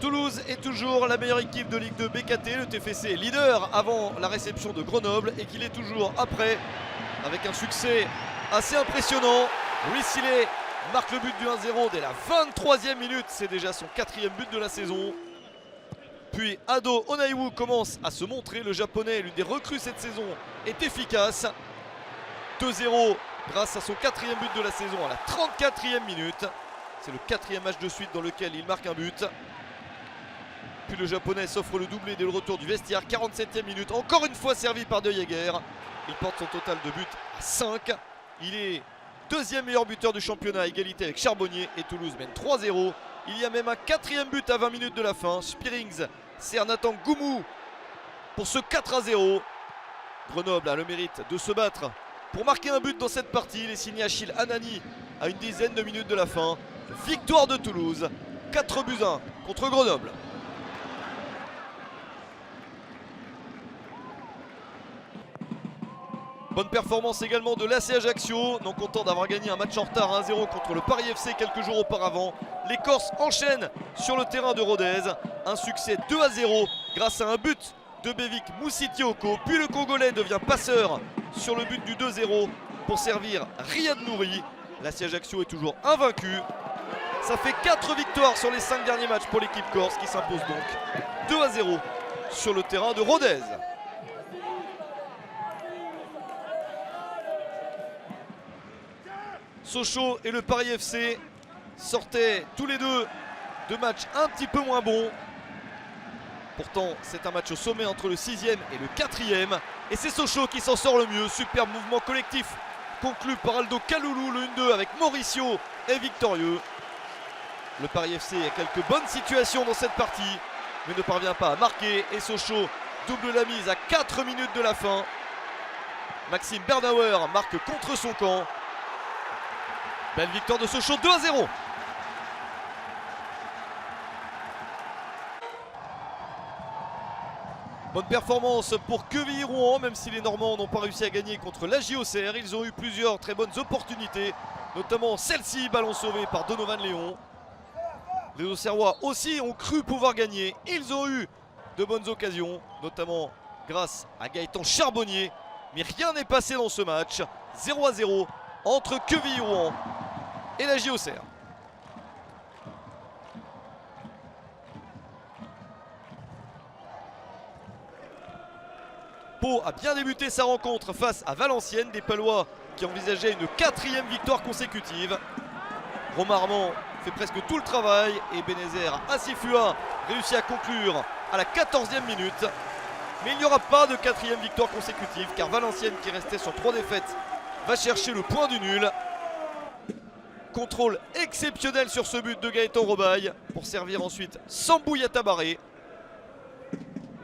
Toulouse est toujours la meilleure équipe de Ligue 2 BKT. Le TFC est leader avant la réception de Grenoble et qu'il est toujours après avec un succès assez impressionnant. Louis Sillet marque le but du 1-0 dès la 23e minute. C'est déjà son 4e but de la saison. Puis Ado Onaiwu commence à se montrer. Le japonais, l'une des recrues cette saison, est efficace. 2-0 grâce à son 4e but de la saison à la 34e minute. C'est le 4e match de suite dans lequel il marque un but. Puis le japonais s'offre le doublé dès le retour du vestiaire, 47e minute. Encore une fois servi par De Jaeger. Il porte son total de buts à 5. Il est deuxième meilleur buteur du championnat à égalité avec Charbonnier et Toulouse mène 3-0. Il y a même un 4e but à 20 minutes de la fin. Spearings sert Nathan Goumou pour ce 4-0. Grenoble a le mérite de se battre pour marquer un but dans cette partie. Il est signé Achille Anani à une dizaine de minutes de la fin. Victoire de Toulouse, 4-1 contre Grenoble. Bonne performance également de l'AC Ajaccio, non content d'avoir gagné un match en retard 1-0 contre le Paris FC quelques jours auparavant. Les Corses enchaînent sur le terrain de Rodez. Un succès 2-0 grâce à un but de Bevik Moussitioko. Puis le Congolais devient passeur sur le but du 2-0 pour servir Riyad Nouri. L'AC Ajaccio est toujours invaincu. Ça fait 4 victoires sur les 5 derniers matchs pour l'équipe corse qui s'impose donc 2-0 sur le terrain de Rodez. Sochaux et le Paris FC sortaient tous les deux de matchs un petit peu moins bons. Pourtant, c'est un match au sommet entre le 6e et le 4e. Et c'est Sochaux qui s'en sort le mieux. Superbe mouvement collectif conclu par Aldo Kaloulou. Le 1-2 avec Mauricio est victorieux. Le Paris FC a quelques bonnes situations dans cette partie, mais ne parvient pas à marquer. Et Sochaux double la mise à 4 minutes de la fin. Maxime Bernauer marque contre son camp. Belle victoire de Sochaux, 2-0. Bonne performance pour Quevilly-Rouen, même si les Normands n'ont pas réussi à gagner contre la JOCR. Ils ont eu plusieurs très bonnes opportunités, notamment celle-ci, ballon sauvé par Donovan Léon. Les Auxerrois aussi ont cru pouvoir gagner. Ils ont eu de bonnes occasions, notamment grâce à Gaëtan Charbonnier. Mais rien n'est passé dans ce match. 0-0 entre Quevilly-Rouen et la JOCR. Pau a bien débuté sa rencontre face à Valenciennes, des Palois qui envisageaient une 4e victoire consécutive. Romain Armand fait presque tout le travail et Benézer Assifua réussit à conclure à la 14e minute. Mais il n'y aura pas de 4e victoire consécutive car Valenciennes, qui restait sur 3 défaites, va chercher le point du nul. Contrôle exceptionnel sur ce but de Gaëtan Robaille pour servir ensuite Sambou Yatabaré.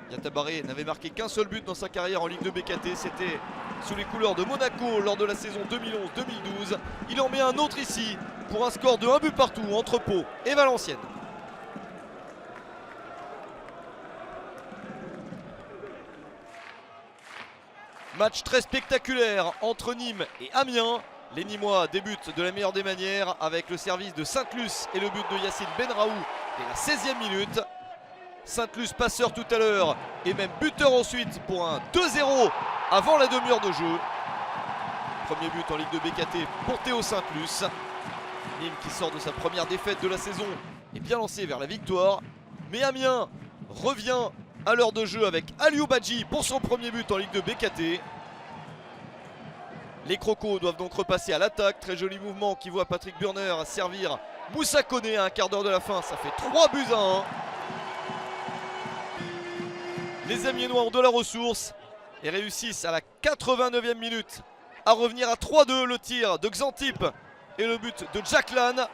Yatabaré n'avait marqué qu'un seul but dans sa carrière en Ligue 2 BKT. C'était sous les couleurs de Monaco lors de la saison 2011-2012. Il en met un autre ici pour un score de 1 but partout entre Pau et Valenciennes. Match très spectaculaire entre Nîmes et Amiens. Les Nîmois débutent de la meilleure des manières avec le service de Sainte-Luce et le but de Yacine Benraou dès la 16e minute. Sainte-Luce passeur tout à l'heure et même buteur ensuite pour un 2-0 avant la demi-heure de jeu. Premier but en Ligue 2 BKT pour Théo Sainte-Luce. Nîmes qui sort de sa première défaite de la saison est bien lancé vers la victoire. Mais Amiens revient à l'heure de jeu avec Aliou Badji pour son premier but en Ligue 2 BKT. Les Crocos doivent donc repasser à l'attaque. Très joli mouvement qui voit Patrick Burner servir Moussa Koné à un quart d'heure de la fin. Ça fait 3-1. Les Amiénois ont de la ressource et réussissent à la 89e minute à revenir à 3-2. Le tir de Xantip et le but de Jacklan.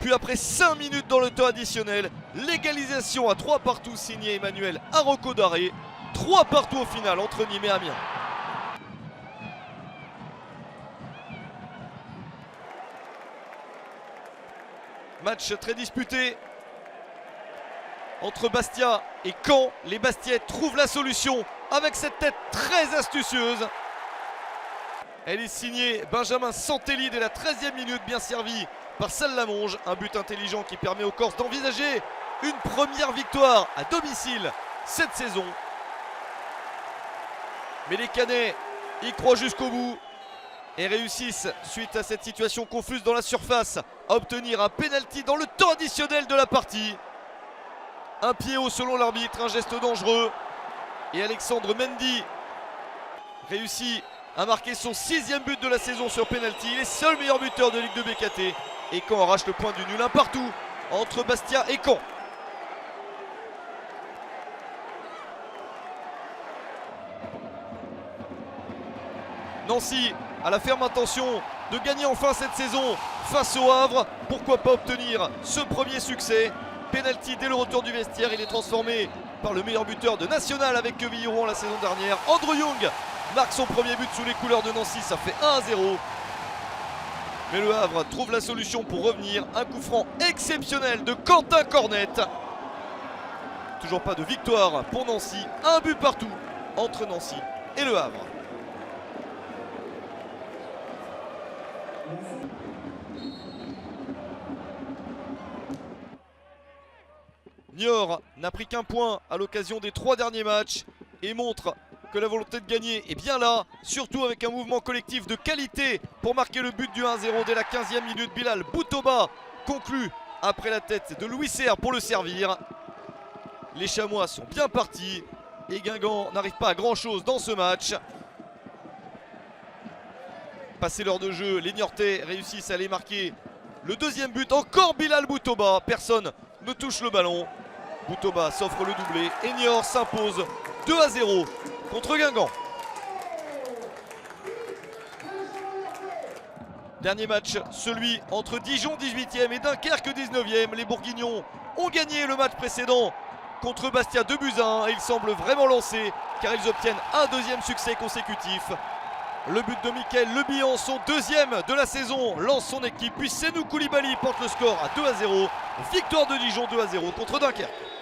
Puis après 5 minutes dans le temps additionnel, l'égalisation à 3 partout signé Emmanuel Aroko-Daré. 3 partout au final entre Nîmes et Amiens. Match très disputé entre Bastia et Caen. Les Bastiais trouvent la solution avec cette tête très astucieuse. Elle est signée Benjamin Santelli dès la 13e minute, bien servi par Salamonge. Un but intelligent qui permet aux Corses d'envisager une première victoire à domicile cette saison. Mais les Canets y croient jusqu'au bout et réussissent, suite à cette situation confuse dans la surface, à obtenir un pénalty dans le temps additionnel de la partie. Un pied haut selon l'arbitre, un geste dangereux. Et Alexandre Mendy réussit à marquer son 6e but de la saison sur pénalty. Il est seul meilleur buteur de Ligue 2 BKT. Et Caen arrache le point du nul, un partout entre Bastia et Caen. Nancy a la ferme intention de gagner enfin cette saison face au Havre. Pourquoi pas obtenir ce premier succès? Penalty dès le retour du vestiaire, il est transformé par le meilleur buteur de National avec Quevilly-Rouen la saison dernière. Andrew Young marque son premier but sous les couleurs de Nancy, ça fait 1-0. Mais le Havre trouve la solution pour revenir. Un coup franc exceptionnel de Quentin Cornette. Toujours pas de victoire pour Nancy, un but partout entre Nancy et le Havre. Niort n'a pris qu'un point à l'occasion des 3 derniers matchs et montre que la volonté de gagner est bien là, surtout avec un mouvement collectif de qualité pour marquer le but du 1-0 dès la 15e minute. Bilal Boutoba conclut après la tête de Louis Serre pour le servir. Les Chamois sont bien partis et Guingamp n'arrive pas à grand chose dans ce match. Passé l'heure de jeu, les Niortais réussissent à aller marquer le 2e but. Encore Bilal Boutoba, personne ne touche le ballon. Boutoba s'offre le doublé et Niort s'impose 2-0 contre Guingamp. Dernier match, celui entre Dijon 18e et Dunkerque 19e. Les Bourguignons ont gagné le match précédent contre Bastia 2-1 et ils semblent vraiment lancés car ils obtiennent un 2e succès consécutif. Le but de Mickaël Le Bihan, son 2e de la saison, lance son équipe. Puis Senou Koulibaly porte le score à 2-0. Victoire de Dijon 2-0 contre Dunkerque.